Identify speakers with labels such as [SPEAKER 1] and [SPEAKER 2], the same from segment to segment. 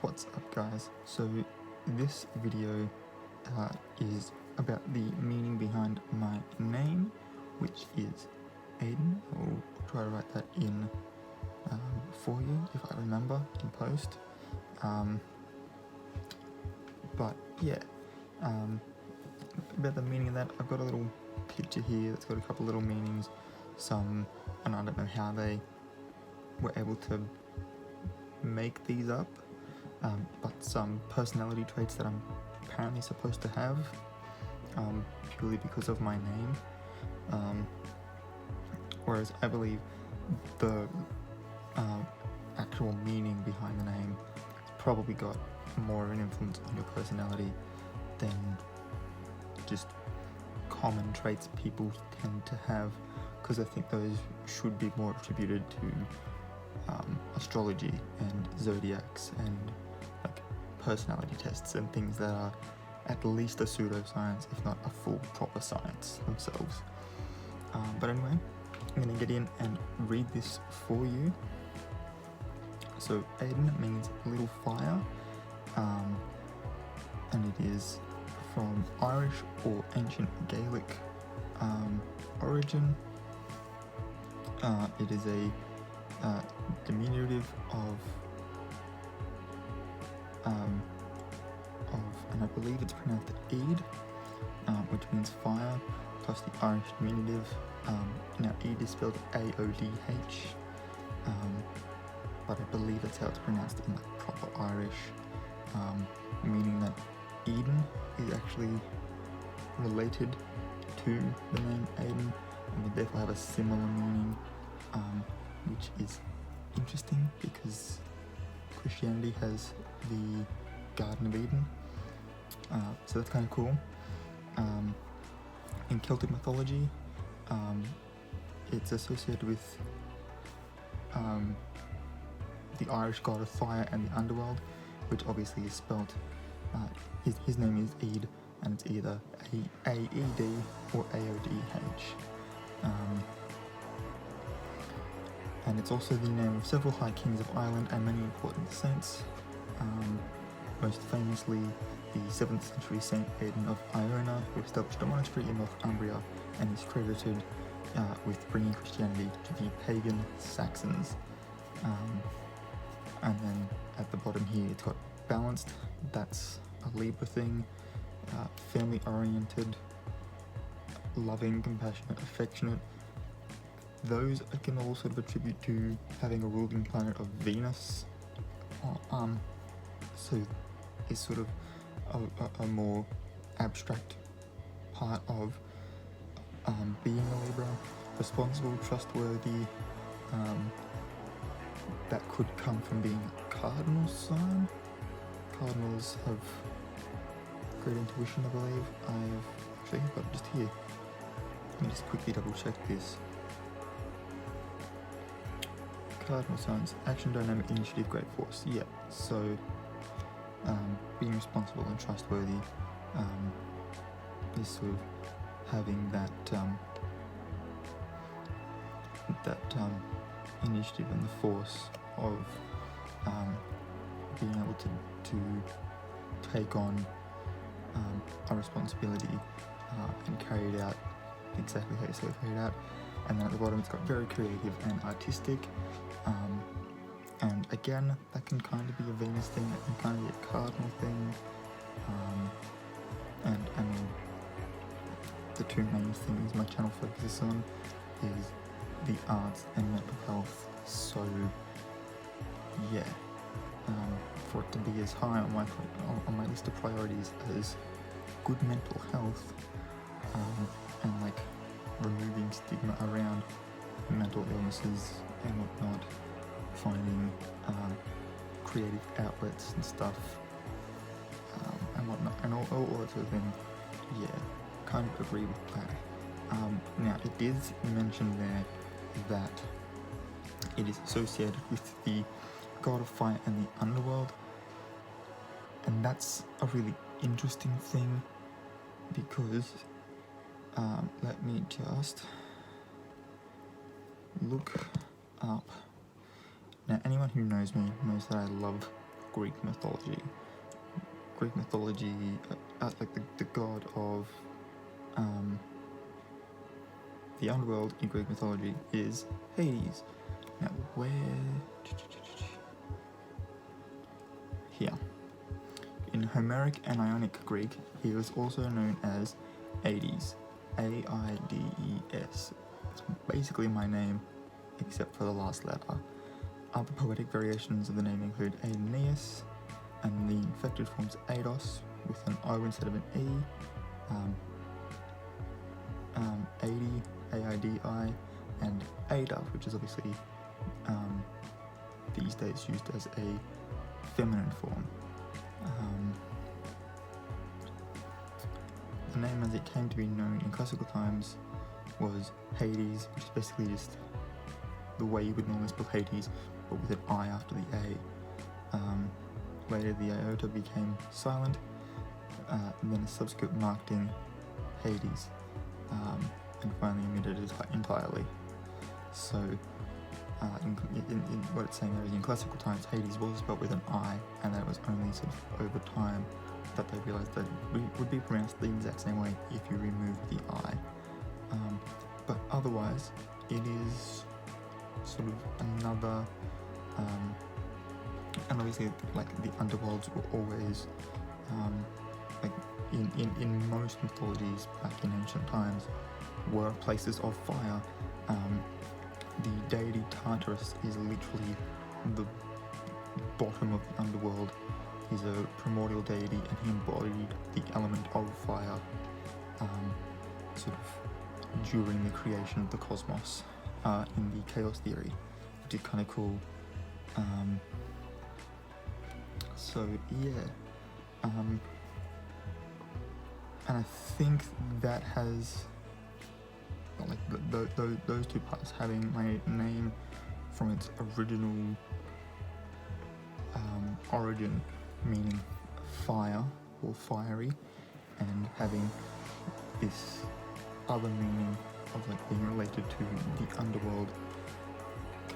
[SPEAKER 1] What's up, guys? So this video is about the meaning behind my name, which is Aiden. I'll try to write that in for you if I remember in post. But yeah, about the meaning of that, I've got a little picture here that's got a couple little meanings. And I don't know how they were able to make these up, but some personality traits that I'm apparently supposed to have, purely because of my name. Whereas I believe the actual meaning behind the name has probably got more of an influence on your personality than just common traits people tend to have, because I think those should be more attributed to astrology and zodiacs and like personality tests and things that are at least a pseudoscience, if not a full proper science themselves. But anyway, I'm going to get in and read this for you. So Aiden means little fire, and it is from Irish or ancient Gaelic origin. It is a diminutive of, and I believe it's pronounced Eid, which means fire, plus the Irish diminutive. Now Eid is spelled A-O-D-H, but I believe that's how it's pronounced in the proper Irish, meaning that Eden is actually related to the name Aiden and would therefore have a similar meaning, which is interesting because Christianity has the Garden of Eden, so that's kind of cool. In Celtic mythology, it's associated with the Irish god of fire and the underworld, which obviously is spelled, his name is Eid, and it's either A-E-D or A-O-D-H. And it's also the name of several high kings of Ireland and many important saints, most famously the 7th century Saint Aidan of Iona, who established a monastery in Northumbria and is credited with bringing Christianity to the pagan Saxons. And then at the bottom here it's got balanced, that's a Libra thing, family oriented, loving, compassionate, affectionate. Those I can all sort of attribute to having a ruling planet of Venus, so is sort of a more abstract part of being a Libra. Responsible, trustworthy, that could come from being a cardinal sign. Cardinals have great intuition, I believe. I've got it just here. Let me just quickly double check this. Cardinal signs: action, dynamic, initiative, great force. Yeah, so being responsible and trustworthy is sort of having that initiative and the force of being able to take on a responsibility and carry it out exactly how you say carry it out. And then at the bottom it's got very creative and artistic, and again that can kind of be a Venus thing, that can kind of be a cardinal thing, and I mean the two main things my channel focuses on is the arts and mental health, so yeah, for it to be as high on my list of priorities as good mental health, and like removing stigma around mental illnesses and whatnot, finding creative outlets and stuff, and whatnot, and all that sort of thing. Yeah, kind of agree with that. Now it is mentioned there that it is associated with the god of fire and the underworld, and that's a really interesting thing because let me just look up. Now anyone who knows me knows that I love Greek mythology. Greek mythology, like the god of the underworld in Greek mythology is Hades. Now, where? Here. In Homeric and Ionic Greek, he was also known as Aides, Aides. It's basically my name, except for the last letter. Other poetic variations of the name include Aeneas, and the inflected forms Eidos with an O instead of an E, Aidi, A-I-D-I, and Ada, which is obviously these days used as a feminine form. The name as it came to be known in classical times was Hades, which is basically just the way you would normally spell Hades, but with an I after the A. Later the iota became silent, and then a subsequent marked in Hades, and finally omitted it entirely. So, in what it's saying there is in classical times, Hades was spelled with an I, and that it was only sort of over time that they realised that it would be pronounced the exact same way if you remove the I. But otherwise, it is sort of another, and obviously, like, the underworlds were always, like, in most mythologies back in ancient times, were places of fire. The deity Tartarus is literally the bottom of the underworld. He's a primordial deity, and he embodied the element of fire, sort of during the creation of the cosmos, in the chaos theory, which is kind of cool. So yeah, and I think that has, like, those two parts, having my name from its original origin, meaning fire or fiery, and having this other meaning of, like, being related to the underworld,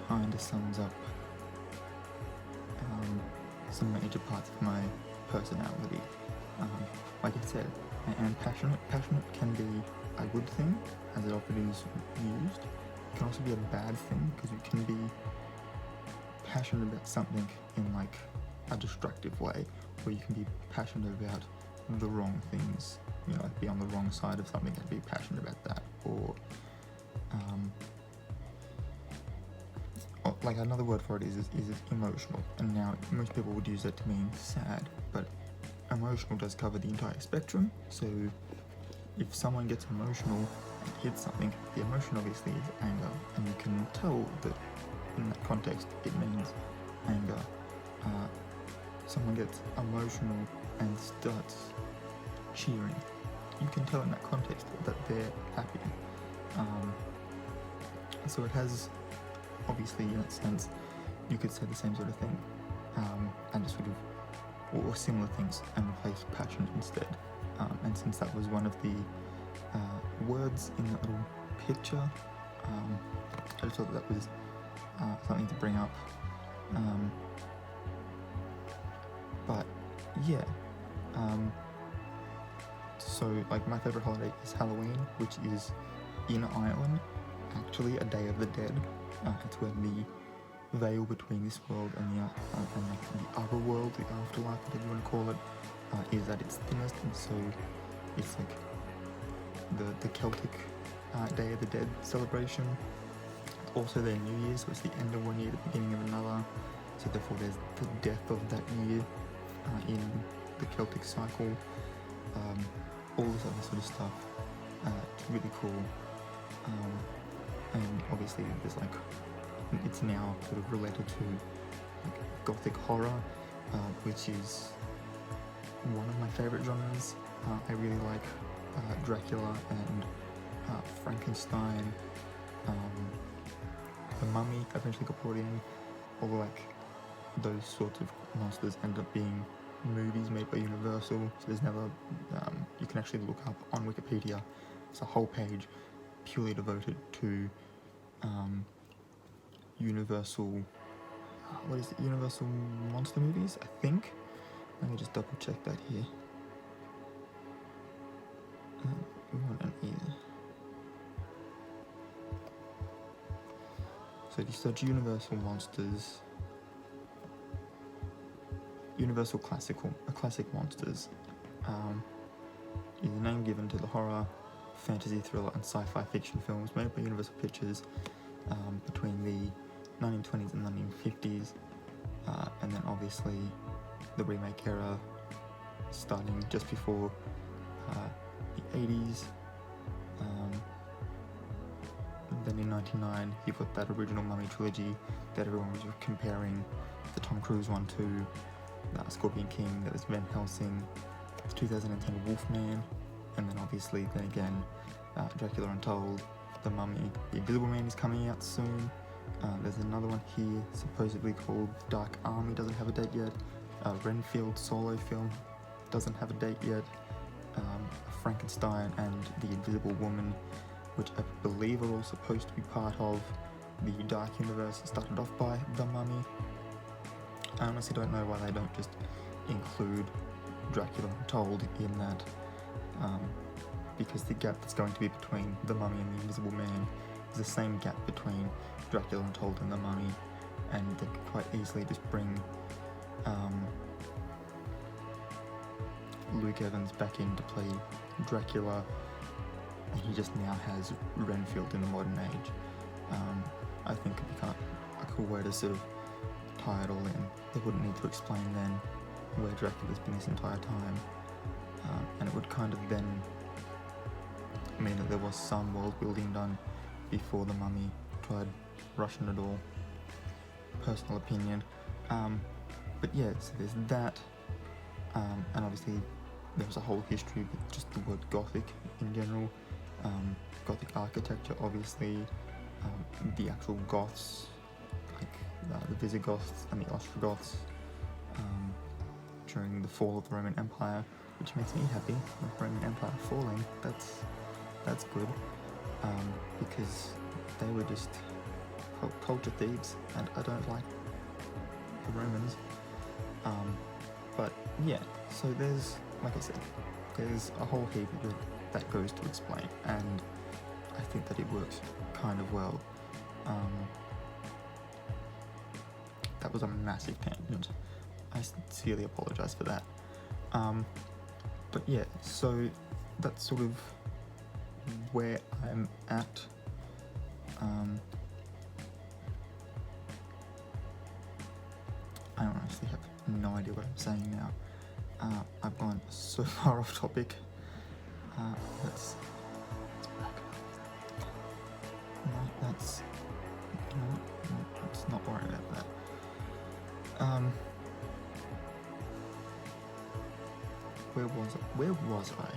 [SPEAKER 1] kind of sums up some major parts of my personality. Like I said, I am passionate. Passionate can be a good thing, as it often is used. It can also be a bad thing, because you can be passionate about something in, like, a destructive way, or you can be passionate about the wrong things, you know, like be on the wrong side of something and be passionate about that, or like, another word for it is emotional. And now most people would use that to mean sad, but emotional does cover the entire spectrum. So if someone gets emotional and hits something, the emotion obviously is anger, and you can tell that in that context it means anger. Someone gets emotional and starts cheering, you can tell in that context that they're happy. So it has, obviously, in that sense, you could say the same sort of thing, and just sort of, or similar things, and replace passion instead. And since that was one of the words in that little picture, I just thought that was something to bring up. But yeah, so, like, my favourite holiday is Halloween, which is in Ireland, actually a Day of the Dead. It's where the veil between this world and the other world, the afterlife, whatever you want to call it, is at its thinnest, and so it's like the Celtic Day of the Dead celebration. It's also their New Year, so it's the end of one year, the beginning of another, so therefore there's the death of that year in the Celtic cycle. All this other sort of stuff. It's really cool. And obviously there's, like, it's now sort of related to, like, Gothic horror, which is one of my favourite genres. I really like Dracula and Frankenstein. The Mummy eventually got brought in, although, like, those sorts of monsters end up being movies made by Universal, so there's never, you can actually look up on Wikipedia, it's a whole page purely devoted to Universal what is it, Universal Monster Movies, I think. Let me just double check that here. We want an either. So if you search Universal Monsters, Universal Classic Monsters, is the name given to the horror, fantasy, thriller, and sci-fi fiction films made by Universal Pictures between the 1920s and 1950s, and then obviously the remake era starting just before the 80s. And then in 1999 you've got that original Mummy trilogy that everyone was comparing, the Tom Cruise one to Scorpion King, that was Van Helsing, the 2010 Wolfman, and then obviously then again Dracula Untold, The Mummy. The Invisible Man is coming out soon. There's another one here supposedly called Dark Army, doesn't have a date yet. Renfield solo film doesn't have a date yet. Frankenstein and The Invisible Woman, which I believe are all supposed to be part of the Dark Universe started off by The Mummy. I honestly don't know why they don't just include Dracula Untold in that, because the gap that's going to be between The Mummy and The Invisible Man is the same gap between Dracula Untold and The Mummy, and they could quite easily just bring Luke Evans back in to play Dracula, and he just now has Renfield in the modern age. I think it'd be kind of a cool way to sort of tie it all in. They wouldn't need to explain then where Dracula's been this entire time, and it would kind of then mean that there was some world building done before The Mummy tried rushing it all. Personal opinion. But yeah, so there's that, and obviously there's a whole history with just the word Gothic in general. Gothic architecture, obviously, the actual Goths, like the Visigoths and the Ostrogoths, during the fall of the Roman Empire, which makes me happy. The Roman Empire falling, that's good, because they were just culture thieves, and I don't like the Romans. But yeah, so there's, like I said, there's a whole heap of it that goes to explain, and I think that it works kind of well. That was a massive tangent. I sincerely apologise for that. But yeah, so that's sort of where I'm at. I honestly have no idea what I'm saying now. I've gone so far off topic. Let's back up. No, let's not worry about that. Where was I?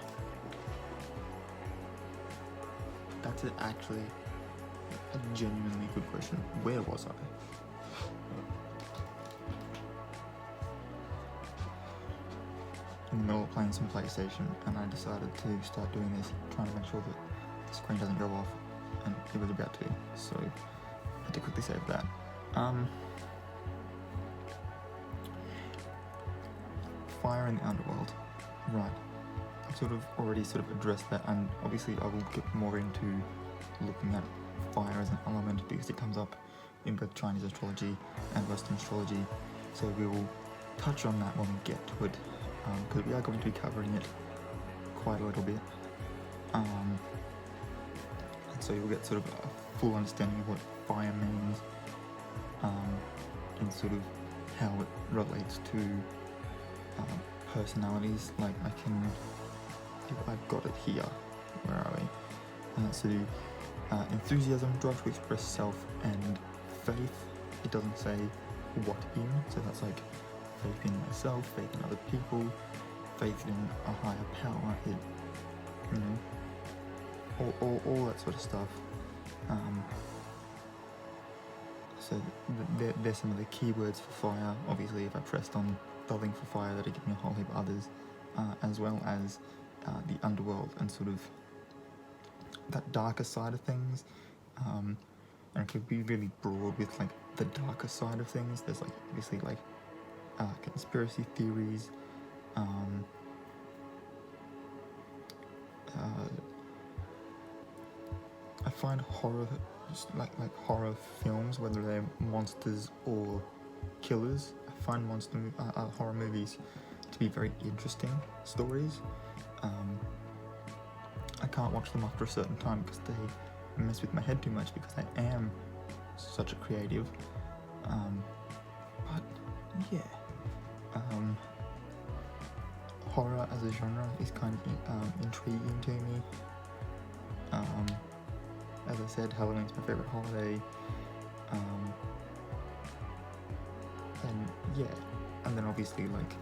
[SPEAKER 1] That's actually a genuinely good question. Where was I? In the middle of playing some PlayStation, and I decided to start doing this, trying to make sure that the screen doesn't go off, and it was about to, so I had to quickly save that. Fire in the Underworld. Right. I've sort of already addressed that, and obviously I will get more into looking at fire as an element because it comes up in both Chinese astrology and Western astrology, so we will touch on that when we get to it, because we are going to be covering it quite a little bit, and so you'll get sort of a full understanding of what fire means, and sort of how it relates to personalities. Like I've got it here. Where are we? Enthusiasm, drive to express self, and faith. It doesn't say what in, so that's like faith in myself, faith in other people, faith in a higher power. All that sort of stuff. So there's some of the keywords for fire. Obviously, if I pressed on the link for fire, that'd give me a whole heap of others, as well as the underworld and sort of that darker side of things. And it could be really broad with like the darker side of things. There's like obviously like conspiracy theories, I find horror, just like horror films, whether they're monsters or killers, I find horror movies to be very interesting stories. I can't watch them after a certain time because they mess with my head too much because I am such a creative. But yeah, horror as a genre is kind of intriguing to me. As I said, Halloween's my favorite holiday. And yeah, and then obviously like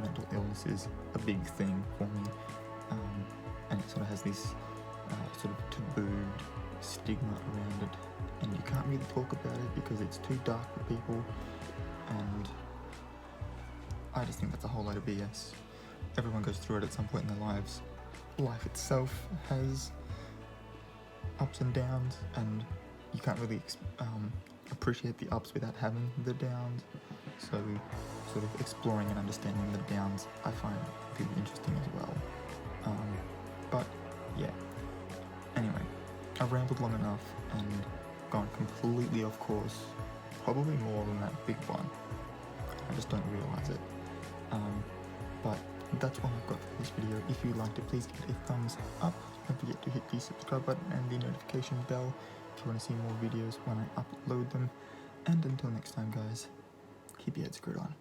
[SPEAKER 1] mental illness is a big thing for me, and it sort of has this sort of tabooed stigma around it, and you can't really talk about it because it's too dark for people, and I just think that's a whole load of BS. Everyone goes through it at some point in their lives. Life itself has ups and downs, and you can't really appreciate the ups without having the downs. So sort of exploring and understanding the downs I find really interesting as well. But yeah, anyway, I've rambled long enough and gone completely off course, probably more than that big one. I just don't realise it. But that's all I've got for this video. If you liked it, please give it a thumbs up. Don't forget to hit the subscribe button and the notification bell if you want to see more videos when I upload them. And until next time, guys, keep your head screwed on.